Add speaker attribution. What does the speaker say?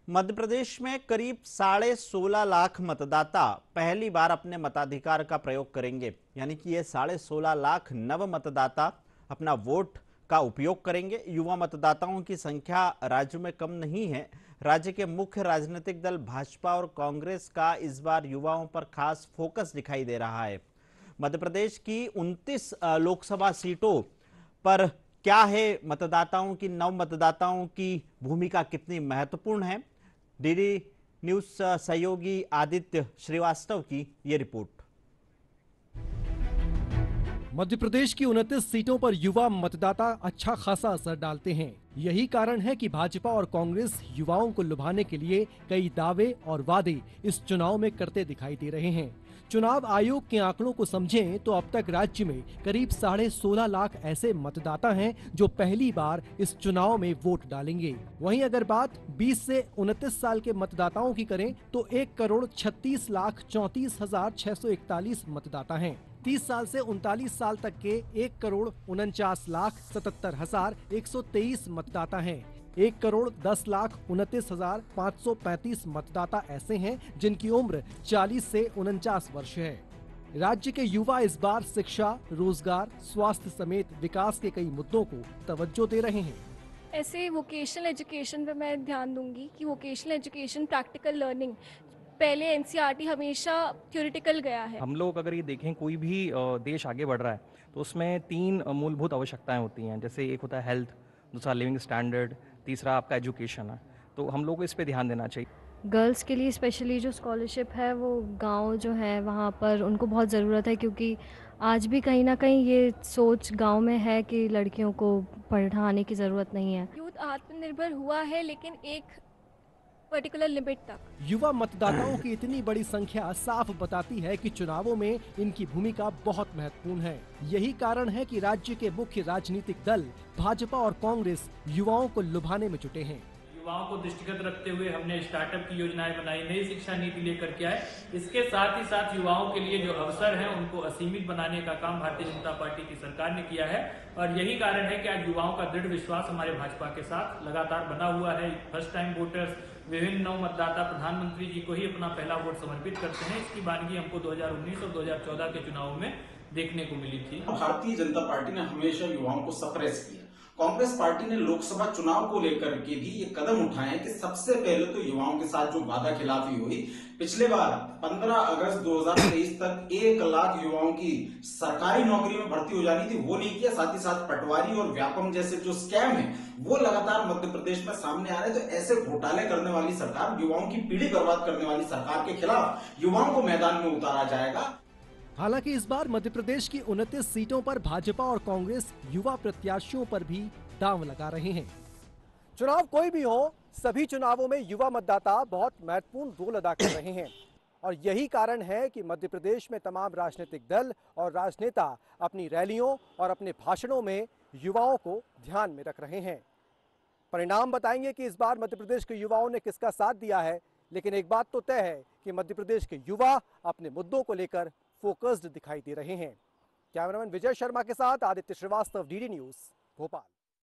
Speaker 1: मध्य प्रदेश में करीब 16.5 मतदाता पहली बार अपने मताधिकार का प्रयोग करेंगे। यानी कि ये 16.5 नव मतदाता अपना वोट का उपयोग करेंगे। युवा मतदाताओं की संख्या राज्य में कम नहीं है। राज्य के मुख्य राजनीतिक दल भाजपा और कांग्रेस का इस बार युवाओं पर खास फोकस दिखाई दे रहा है। मध्य प्रदेश की 29 लोकसभा सीटों पर क्या है मतदाताओं की, नव मतदाताओं की भूमिका कितनी महत्वपूर्ण है? डीडी न्यूज सहयोगी आदित्य श्रीवास्तव की ये रिपोर्ट।
Speaker 2: मध्य प्रदेश की 29 सीटों पर युवा मतदाता अच्छा खासा असर डालते हैं। यही कारण है कि भाजपा और कांग्रेस युवाओं को लुभाने के लिए कई दावे और वादे इस चुनाव में करते दिखाई दे रहे हैं। चुनाव आयोग के आंकड़ों को समझें तो अब तक राज्य में करीब 16.5 लाख ऐसे मतदाता हैं जो पहली बार इस चुनाव में वोट डालेंगे। वहीं अगर बात 20 से 29 साल के मतदाताओं की करें तो 1,36,34,641 मतदाता हैं। 30 साल से 39 साल तक के 1,49,77,123 मतदाता हैं। 1,10,29,535 मतदाता ऐसे हैं जिनकी उम्र 40 से 49 वर्ष है। राज्य के युवा इस बार शिक्षा, रोजगार, स्वास्थ्य समेत विकास के कई मुद्दों को तवज्जो दे रहे हैं।
Speaker 3: ऐसे वोकेशनल एजुकेशन पे मैं ध्यान दूंगी कि वोकेशनल एजुकेशन, प्रैक्टिकल लर्निंग, पहले एनसीईआरटी हमेशा थ्योरेटिकल गया है।
Speaker 4: हम लोग अगर ये देखें कोई भी देश आगे बढ़ रहा है तो उसमें 3 मूलभूत आवश्यकताएं होती हैं। जैसे एक होता है हेल्थ, दूसरा लिविंग स्टैंडर्ड, तीसरा आपका एजुकेशन है। तो हम लोग को इस पे ध्यान देना चाहिए।
Speaker 5: गर्ल्स के लिए स्पेशली जो स्कॉलरशिप है वो गांव जो है वहाँ पर उनको बहुत ज़रूरत है, क्योंकि आज भी कहीं ना कहीं ये सोच गांव में है कि लड़कियों को पढ़ाने की ज़रूरत नहीं है।
Speaker 3: यूथ आत्मनिर्भर हुआ है लेकिन एक पर्टिकुलर लिमिट तक।
Speaker 2: युवा मतदाताओं की इतनी बड़ी संख्या साफ बताती है कि चुनावों में इनकी भूमिका बहुत महत्वपूर्ण है। यही कारण है कि राज्य के मुख्य राजनीतिक दल भाजपा और कांग्रेस युवाओं को लुभाने में जुटे हैं।
Speaker 6: युवाओं को दृष्टिगत रखते हुए हमने स्टार्टअप की योजनाएं बनाई, नई शिक्षा नीति लेकर के आए। इसके साथ ही साथ युवाओं के लिए जो अवसर हैं उनको असीमित बनाने का काम भारतीय जनता पार्टी की सरकार ने किया है। और यही कारण है कि आज युवाओं का दृढ़ विश्वास हमारे भाजपा के साथ लगातार बना हुआ है। फर्स्ट टाइम वोटर्स, विभिन्न नव मतदाता प्रधानमंत्री जी को ही अपना पहला वोट समर्पित करते हैं। इसकी वानगी हमको 2019 और 2014 के चुनाव में देखने को मिली थी।
Speaker 7: भारतीय जनता पार्टी ने हमेशा युवाओं को सप्रेस किया। कांग्रेस पार्टी ने लोकसभा चुनाव को लेकर के भी ये कदम उठाए कि सबसे पहले तो युवाओं के साथ जो वादा खिलाफी हुई, पिछले बार 15 अगस्त 2023 तक 1 लाख युवाओं की सरकारी नौकरी में भर्ती हो जानी थी, वो नहीं किया। साथ ही साथ पटवारी और व्यापम जैसे जो स्कैम है वो लगातार मध्य प्रदेश में सामने आ रहे हैं। तो ऐसे घोटाले करने वाली सरकार, युवाओं की पीढ़ी बर्बाद करने वाली सरकार के खिलाफ युवाओं को मैदान में उतारा जाएगा।
Speaker 2: हालांकि इस बार मध्य प्रदेश की 29 सीटों पर भाजपा और कांग्रेस युवा प्रत्याशियों पर भी दांव लगा रहे हैं। चुनाव कोई भी हो, सभी चुनावों में युवा मतदाता बहुत महत्वपूर्ण रोल अदा कर रहे हैं और यही कारण है कि मध्य प्रदेश में तमाम राजनीतिक दल और राजनेता अपनी रैलियों और अपने भाषणों में युवाओं को ध्यान में रख रहे हैं। परिणाम बताएंगे कि इस बार मध्य प्रदेश के युवाओं ने किसका साथ दिया है, लेकिन एक बात तो तय है कि मध्य प्रदेश के युवा अपने मुद्दों को लेकर फोकस्ड दिखाई दे रहे हैं। कैमरामैन विजय शर्मा के साथ आदित्य श्रीवास्तव, डीडी न्यूज, भोपाल।